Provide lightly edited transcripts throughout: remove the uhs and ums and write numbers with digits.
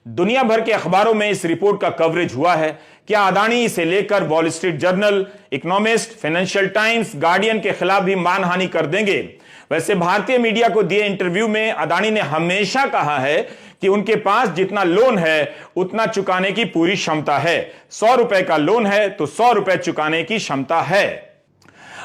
दुनिया भर के अखबारों में इस रिपोर्ट का कवरेज हुआ है। क्या अदानी इसे लेकर wall street journal, economist, financial times, guardian के खिलाफ भी मानहानि कर देंगे? वैसे भारतीय मीडिया को दिए इंटरव्यू में अदानी ने हमेशा कहा है कि उनके पास जितना लोन है उतना चुकाने की पूरी क्षमता है। 100 रुपए का लोन है तो 100 रुपए चुकाने की क्षमता है।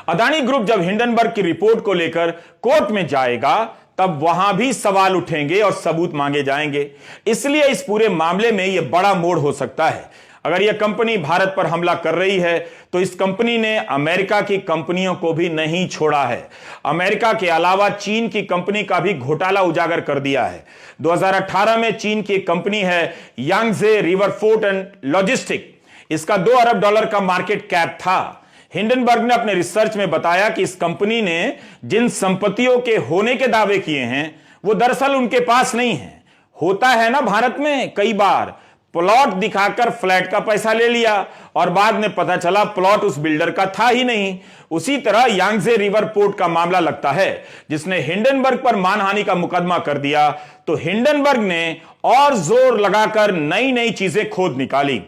अदानी ग्रुप जब हिंडनबर्ग की रिपोर्ट को लेकर कोर्ट में जाएगा तब वहां भी सवाल उठेंगे और सबूत मांगे जाएंगे। इसलिए इस पूरे मामले में यह बड़ा मोड़ हो सकता है। अगर यह कंपनी भारत पर हमला कर रही है तो इस कंपनी ने अमेरिका की कंपनियों को भी नहीं छोड़ा है। अमेरिका के अलावा चीन की कंपनी का भी घोटाला उजागर कर दिया है। 2018 में चीन की एक कंपनी है Yangtze river fort and logistic, इसका $2 अरब का मार्केट कैप था। हिंडनबर्ग ने अपने रिसर्च में बताया कि इस कंपनी ने जिन संपत्तियों के होने के दावे किए हैं वो दरअसल उनके पास नहीं है। होता है ना भारत में कई बार, प्लॉट दिखाकर फ्लैट का पैसा ले लिया और बाद में पता चला प्लॉट उस बिल्डर का था ही नहीं। उसी तरह यांगजे रिवर पोर्ट का मामला लगता है, जिसने हिंडनबर्ग पर मानहानि का मुकदमा कर दिया तो हिंडनबर्ग ने और जोर लगाकर नई नई चीजें खोद निकाली।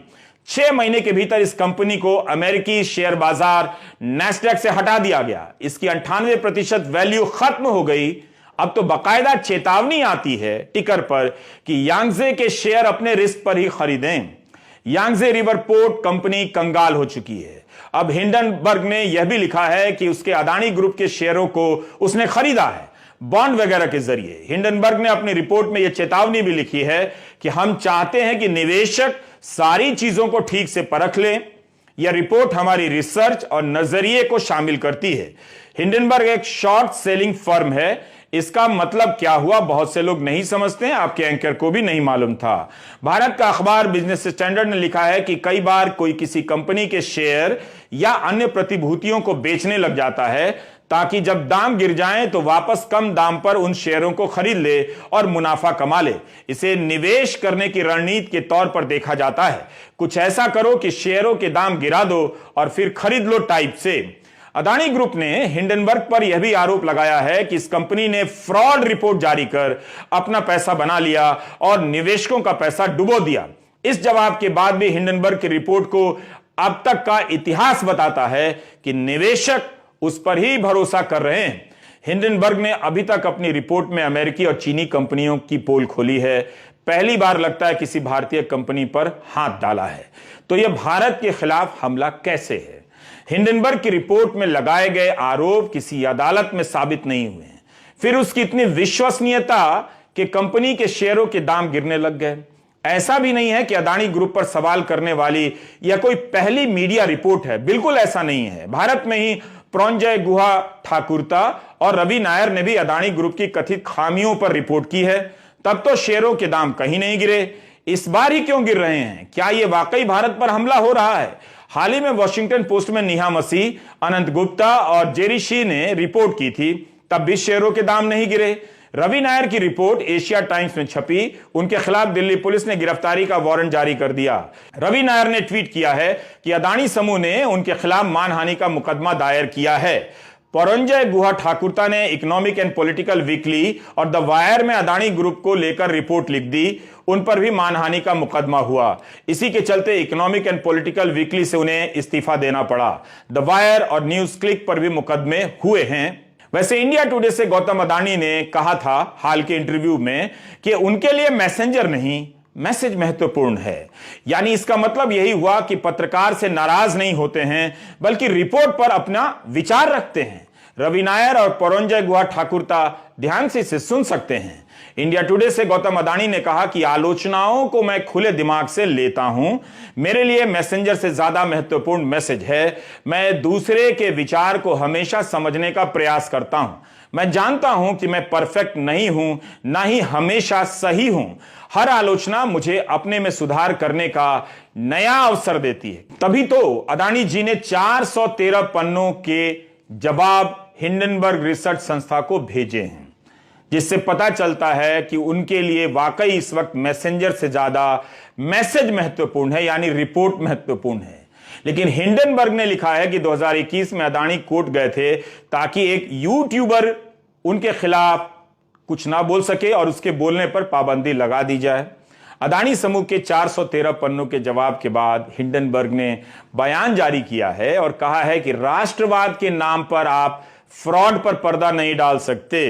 6 महीने के भीतर इस कंपनी को अमेरिकी शेयर बाजार नैस्डैक से हटा दिया गया। इसकी 98% वैल्यू खत्म हो गई। अब तो बाकायदा चेतावनी आती है टिकर पर कि यांगजे के शेयर अपने रिस्क पर ही खरीदें। यांगजे रिवर पोर्ट कंपनी कंगाल हो चुकी है। अब हिंडनबर्ग ने यह भी लिखा है कि उसके अदानी ग्रुप के शेयरों को उसने खरीदा है बॉन्ड वगैरह के जरिए। हिंडनबर्ग ने अपनी रिपोर्ट में यह चेतावनी भी लिखी है कि हम चाहते हैं कि निवेशक सारी चीजों को ठीक से परख लें। यह रिपोर्ट हमारी रिसर्च और नजरिए को शामिल करती है। हिंडनबर्ग एक शॉर्ट सेलिंग फर्म है। इसका मतलब क्या हुआ बहुत से लोग नहीं समझते हैं, आपके एंकर को भी नहीं मालूम था। भारत का अखबार बिजनेस स्टैंडर्ड ने लिखा है कि कई बार कोई किसी कंपनी के शेयर या अन्य प्रतिभूतियों को बेचने लग जाता है ताकि जब दाम गिर जाएं तो वापस कम दाम पर उन शेयरों को खरीद ले और मुनाफा कमा ले। इसे निवेश करने की रणनीति के तौर पर देखा जाता है। कुछ ऐसा करो कि शेयरों के दाम गिरा दो और फिर खरीद लो टाइप से। अदानी ग्रुप ने हिंडनबर्ग पर यह भी आरोप लगाया है कि इस कंपनी ने फ्रॉड रिपोर्ट जारी कर अपना पैसा बना लिया और निवेशकों का पैसा डुबो दिया। इस जवाब के बाद भी हिंडनबर्ग की रिपोर्ट को अब तक का इतिहास बताता है कि निवेशक उस पर ही भरोसा कर रहे हैं। हिंडनबर्ग ने अभी तक अपनी रिपोर्ट में अमेरिकी और चीनी कंपनियों की पोल खोली है। पहली बार लगता है किसी भारतीय कंपनी पर हाथ डाला है। तो यह भारत के खिलाफ हमला कैसे है? हिंडनबर्ग की रिपोर्ट में लगाए गए आरोप किसी अदालत में साबित नहीं हुए हैं। फिर उसकी इतनी विश्वसनीयता कि कंपनी के शेयरों के दाम गिरने लग गए। ऐसा भी नहीं है कि अदानी ग्रुप पर सवाल करने वाली यह कोई पहली मीडिया रिपोर्ट है। बिल्कुल ऐसा नहीं है। भारत में ही परोंजय गुहा ठाकुरता और रवि नायर ने भी अदानी ग्रुप की कथित खामियों पर रिपोर्ट की है। तब तो शेयरों के दाम कहीं नहीं गिरे। इस बार ही क्यों गिर रहे हैं? क्या यह वाकई भारत पर हमला हो रहा है? हाल ही में वॉशिंगटन पोस्ट में नेहा मसीह, अनंत गुप्ता और जेरी शी ने रिपोर्ट की थी, तब भी शेयरों के दाम नहीं गिरे। रवि नायर की रिपोर्ट एशिया टाइम्स में छपी, उनके खिलाफ दिल्ली पुलिस ने गिरफ्तारी का वारंट जारी कर दिया। रवि नायर ने ट्वीट किया है कि अदानी समूह ने उनके खिलाफ मानहानि का मुकदमा दायर किया है। परोंजय गुहा ठाकुरता ने इकोनॉमिक एंड पॉलिटिकल वीकली और द वायर में अदानी ग्रुप को लेकर रिपोर्ट लिख दी, उन पर भी मानहानि का मुकदमा हुआ। इसी के चलते इकोनॉमिक एंड पॉलिटिकल वीकली से उन्हें इस्तीफा देना पड़ा। द वायर और न्यूज क्लिक पर भी मुकदमे हुए हैं। वैसे इंडिया टुडे से गौतम अदानी ने कहा था हाल के इंटरव्यू में कि उनके लिए मैसेंजर नहीं, मैसेज महत्वपूर्ण है। यानी इसका मतलब यही हुआ कि पत्रकार से नाराज नहीं होते हैं बल्कि रिपोर्ट पर अपना विचार रखते हैं। रवि नायर और परोंजय गुहा ठाकुरता ध्यान से इसे सुन सकते हैं। इंडिया टुडे से गौतम अदानी ने कहा कि आलोचनाओं को मैं खुले दिमाग से लेता हूं। मेरे लिए मैसेंजर से ज्यादा महत्वपूर्ण मैसेज है। मैं दूसरे के विचार को हमेशा समझने का प्रयास करता हूं। मैं जानता हूं कि मैं परफेक्ट नहीं हूं, ना ही हमेशा सही हूं। हर आलोचना मुझे अपने में सुधार करने का नया अवसर देती है। तभी तो अदानी जी ने 413 पन्नों के जवाब हिंडनबर्ग रिसर्च संस्था को भेजे हैं, जिससे पता चलता है कि उनके लिए वाकई इस वक्त मैसेंजर से ज्यादा मैसेज महत्वपूर्ण है, यानी रिपोर्ट महत्वपूर्ण है। लेकिन हिंडनबर्ग ने लिखा है कि 2021 में अदानी कोर्ट गए थे ताकि एक यूट्यूबर उनके खिलाफ कुछ ना बोल सके और उसके बोलने पर पाबंदी लगा दी जाए। अदानी समूह के 413 पन्नों के जवाब के बाद हिंडनबर्ग ने बयान जारी किया है और कहा है कि राष्ट्रवाद के नाम पर आप फ्रॉड पर पर्दा नहीं डाल सकते।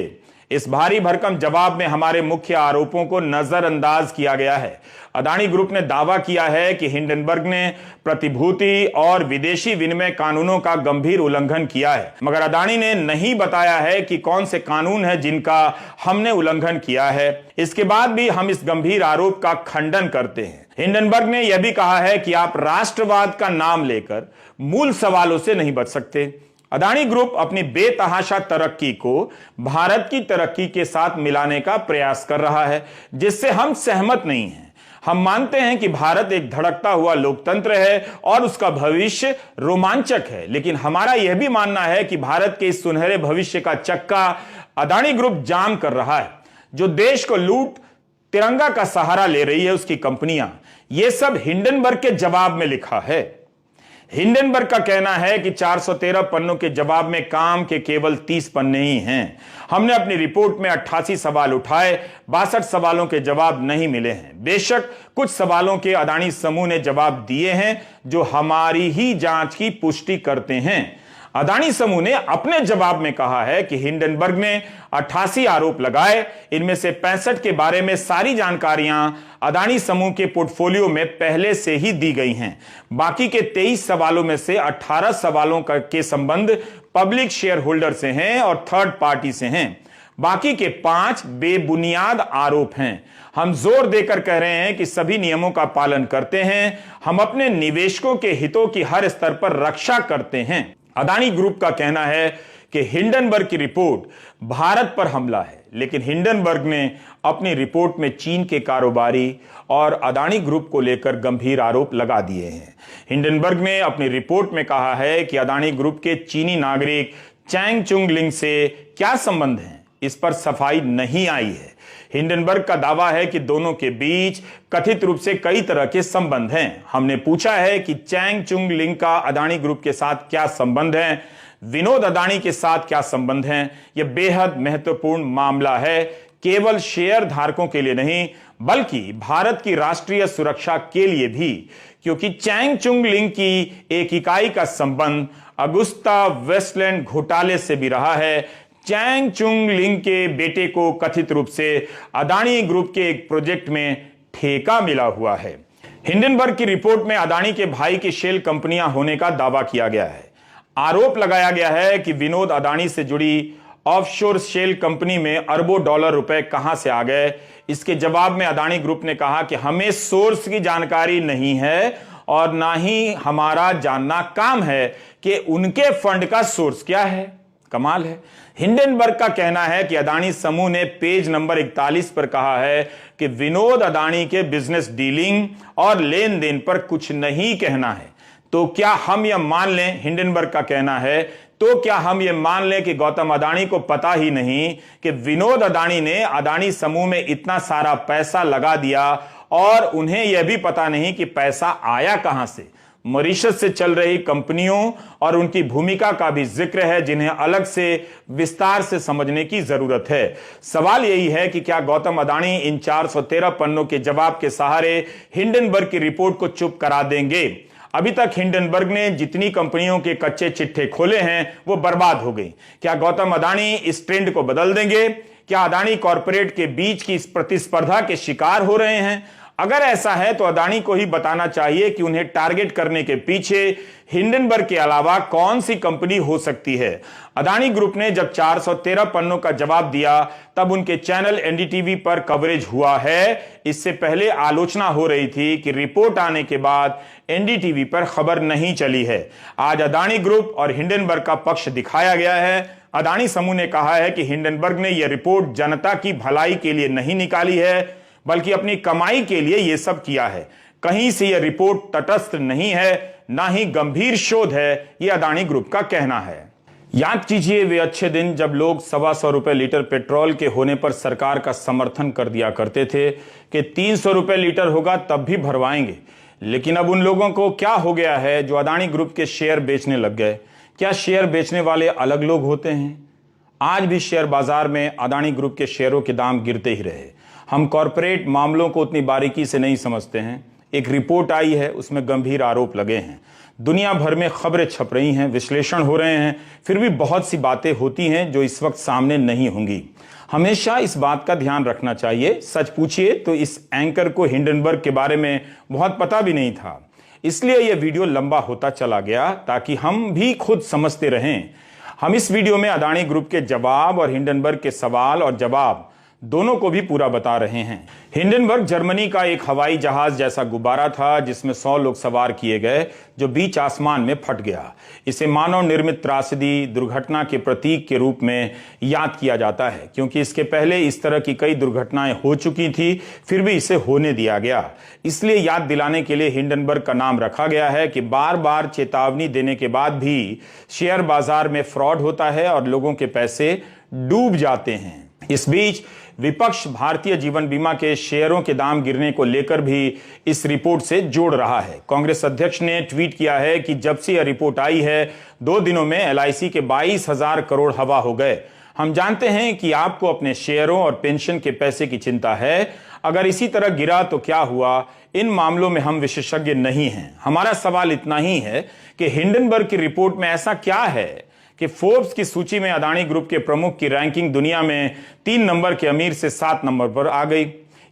इस भारी भरकम जवाब में हमारे मुख्य आरोपों को नजरअंदाज किया गया है। अदानी ग्रुप ने दावा किया है कि हिंडनबर्ग ने प्रतिभूति और विदेशी विनिमय कानूनों का गंभीर उल्लंघन किया है, मगर अदानी ने नहीं बताया है कि कौन से कानून है जिनका हमने उल्लंघन किया है। इसके बाद भी हम इस गंभीर आरोप का खंडन करते हैं। हिंडनबर्ग ने यह भी कहा है कि आप राष्ट्रवाद का नाम लेकर मूल सवालों से नहीं बच सकते। अदानी ग्रुप अपनी बेतहाशा तरक्की को भारत की तरक्की के साथ मिलाने का प्रयास कर रहा है, जिससे हम सहमत नहीं हैं। हम मानते हैं कि भारत एक धड़कता हुआ लोकतंत्र है और उसका भविष्य रोमांचक है, लेकिन हमारा यह भी मानना है कि भारत के इस सुनहरे भविष्य का चक्का अदानी ग्रुप जाम कर रहा है। जो देश को लूट तिरंगा का सहारा ले रही है उसकी कंपनियां, यह सब हिंडनबर्ग के जवाब में लिखा है। हिंडनबर्ग का कहना है कि 413 पन्नों के जवाब में काम के केवल 30 पन्ने ही हैं। हमने अपनी रिपोर्ट में 88 सवाल उठाए, 62 सवालों के जवाब नहीं मिले हैं। बेशक कुछ सवालों के अदानी समूह ने जवाब दिए हैं जो हमारी ही जांच की पुष्टि करते हैं। अदानी समूह ने अपने जवाब में कहा है कि हिंडनबर्ग ने 88 आरोप लगाए, इनमें से 65 के बारे में सारी जानकारियां अदानी समूह के पोर्टफोलियो में पहले से ही दी गई हैं। बाकी के 23 सवालों में से 18 सवालों के संबंध पब्लिक शेयर होल्डर से हैं और थर्ड पार्टी से हैं। बाकी के 5 बेबुनियाद आरोप हैं। हम जोर देकर कह रहे हैं कि सभी नियमों का पालन करते हैं। हम अपने निवेशकों के हितों की हर स्तर पर रक्षा करते हैं। अदानी ग्रुप का कहना है कि हिंडनबर्ग की रिपोर्ट भारत पर हमला है, लेकिन हिंडनबर्ग ने अपनी रिपोर्ट में चीन के कारोबारी और अदानी ग्रुप को लेकर गंभीर आरोप लगा दिए हैं। हिंडनबर्ग ने अपनी रिपोर्ट में कहा है कि अदानी ग्रुप के चीनी नागरिक चैंग चुंग लिंग से क्या संबंध है, इस पर सफाई नहीं आई है। हिंडनबर्ग का दावा है कि दोनों के बीच कथित रूप से कई तरह के संबंध हैं। हमने पूछा है कि चैंग चुंग लिंग का अदानी ग्रुप के साथ क्या संबंध है, विनोद अदानी के साथ क्या संबंध हैं। यह बेहद महत्वपूर्ण मामला है, केवल शेयर धारकों के लिए नहीं बल्कि भारत की राष्ट्रीय सुरक्षा के लिए भी, क्योंकि चैंग चुंग लिंग की एक इकाई का संबंध अगुस्ता वेस्टलैंड घोटाले से भी रहा है। चैंग चुंग लिंग के बेटे को कथित रूप से अदानी ग्रुप के एक प्रोजेक्ट में ठेका मिला हुआ है। हिंडनबर्ग की रिपोर्ट में अदानी के भाई की शेल कंपनियां होने का दावा किया गया है। आरोप लगाया गया है कि विनोद अदानी से जुड़ी ऑफशोर शेल कंपनी में अरबों डॉलर रुपए कहां से आ गए। इसके जवाब में अदानी ग्रुप ने कहा कि हमें सोर्स की जानकारी नहीं है और ना ही हमारा जानना काम है कि उनके फंड का सोर्स क्या है। कमाल है। हिंडनबर्ग का कहना है कि अदानी समूह ने पेज नंबर 41 पर कहा है कि विनोद अदानी के बिजनेस डीलिंग और लेन देन पर कुछ नहीं कहना है। तो क्या हम यह मान लें, हिंडनबर्ग का कहना है, तो क्या हम यह मान लें कि गौतम अदानी को पता ही नहीं कि विनोद अदानी ने अदानी समूह में इतना सारा पैसा लगा दिया और उन्हें यह भी पता नहीं कि पैसा आया कहां से। मॉरिशस से चल रही कंपनियों और उनकी भूमिका का भी जिक्र है, जिन्हें अलग से विस्तार से समझने की जरूरत है। सवाल यही है कि क्या गौतम अदानी इन 413 पन्नों के जवाब के सहारे हिंडनबर्ग की रिपोर्ट को चुप करा देंगे। अभी तक हिंडनबर्ग ने जितनी कंपनियों के कच्चे चिट्ठे खोले हैं वो बर्बाद हो गई। क्या गौतम अदानी इस ट्रेंड को बदल देंगे? क्या अदानी कॉरपोरेट के बीच की इस प्रतिस्पर्धा के शिकार हो रहे हैं? अगर ऐसा है तो अदानी को ही बताना चाहिए कि उन्हें टारगेट करने के पीछे हिंडनबर्ग के अलावा कौन सी कंपनी हो सकती है। अदानी ग्रुप ने जब 413 पन्नों का जवाब दिया तब उनके चैनल एनडीटीवी पर कवरेज हुआ है। इससे पहले आलोचना हो रही थी कि रिपोर्ट आने के बाद एनडीटीवी पर खबर नहीं चली है। आज अदानी ग्रुप और हिंडनबर्ग का पक्ष दिखाया गया है। अदानी समूह ने कहा है कि हिंडनबर्ग ने यह रिपोर्ट जनता की भलाई के लिए नहीं निकाली है बल्कि अपनी कमाई के लिए यह सब किया है। कहीं से यह रिपोर्ट तटस्थ नहीं है, ना ही गंभीर शोध है, यह अदानी ग्रुप का कहना है। याद कीजिए वे अच्छे दिन जब लोग 125 रुपए लीटर पेट्रोल के होने पर सरकार का समर्थन कर दिया करते थे कि 300 रुपए लीटर होगा तब भी भरवाएंगे। लेकिन अब उन लोगों को क्या हो गया है जो अदानी ग्रुप के शेयर बेचने लग गए? क्या शेयर बेचने वाले अलग लोग होते हैं? आज भी शेयर बाजार में अदानी ग्रुप के शेयरों के दाम गिरते ही रहे। हम कॉरपोरेट मामलों को उतनी बारीकी से नहीं समझते हैं। एक रिपोर्ट आई है, उसमें गंभीर आरोप लगे हैं, दुनिया भर में खबरें छप रही हैं, विश्लेषण हो रहे हैं, फिर भी बहुत सी बातें होती हैं जो इस वक्त सामने नहीं होंगी। हमेशा इस बात का ध्यान रखना चाहिए। सच पूछिए तो इस एंकर को हिंडनबर्ग के बारे में बहुत पता भी नहीं था, इसलिए यह वीडियो लंबा होता चला गया ताकि हम भी खुद समझते रहें। हम इस वीडियो में अदानी ग्रुप के जवाब और हिंडनबर्ग के सवाल और जवाब दोनों को भी पूरा बता रहे हैं। हिंडनबर्ग जर्मनी का एक हवाई जहाज जैसा गुब्बारा था जिसमें 100 लोग सवार किए गए, जो बीच आसमान में फट गया। इसे मानव निर्मित त्रासदी, दुर्घटना के प्रतीक के रूप में याद किया जाता है, क्योंकि इसके पहले इस तरह की कई दुर्घटनाएं हो चुकी थी, फिर भी इसे होने दिया गया। इसलिए याद दिलाने के लिए हिंडनबर्ग का नाम रखा गया है कि बार बार चेतावनी देने के बाद भी शेयर बाजार में फ्रॉड होता है और लोगों के पैसे डूब जाते हैं। इस बीच विपक्ष भारतीय जीवन बीमा के शेयरों के दाम गिरने को लेकर भी इस रिपोर्ट से जोड़ रहा है। कांग्रेस अध्यक्ष ने ट्वीट किया है कि जब से यह रिपोर्ट आई है 2 दिनों में LIC के 22,000 करोड़ हवा हो गए। हम जानते हैं कि आपको अपने शेयरों और पेंशन के पैसे की चिंता है। अगर इसी तरह गिरा तो क्या हुआ, इन मामलों में हम विशेषज्ञ नहीं हैं। हमारा सवाल इतना ही है कि हिंडनबर्ग की रिपोर्ट में ऐसा क्या है कि फोर्ब्स की सूची में अदानी ग्रुप के प्रमुख की रैंकिंग दुनिया में 3 नंबर के अमीर से 7 नंबर पर आ गई।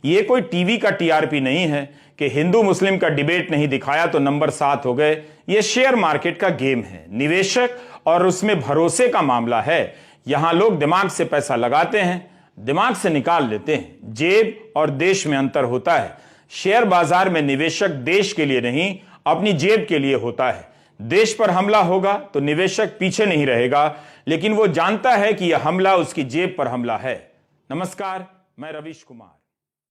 ये कोई टीवी का TRP नहीं है कि हिंदू मुस्लिम का डिबेट नहीं दिखाया तो नंबर 7 हो गए। ये शेयर मार्केट का गेम है, निवेशक और उसमें भरोसे का मामला है। यहां लोग दिमाग से पैसा लगाते हैं, दिमाग से निकाल लेते हैं। जेब और देश में अंतर होता है। शेयर बाजार में निवेशक देश के लिए नहीं, अपनी जेब के लिए होता है। देश पर हमला होगा तो निवेशक पीछे नहीं रहेगा, लेकिन वो जानता है कि यह हमला उसकी जेब पर हमला है। नमस्कार, मैं रवीश कुमार।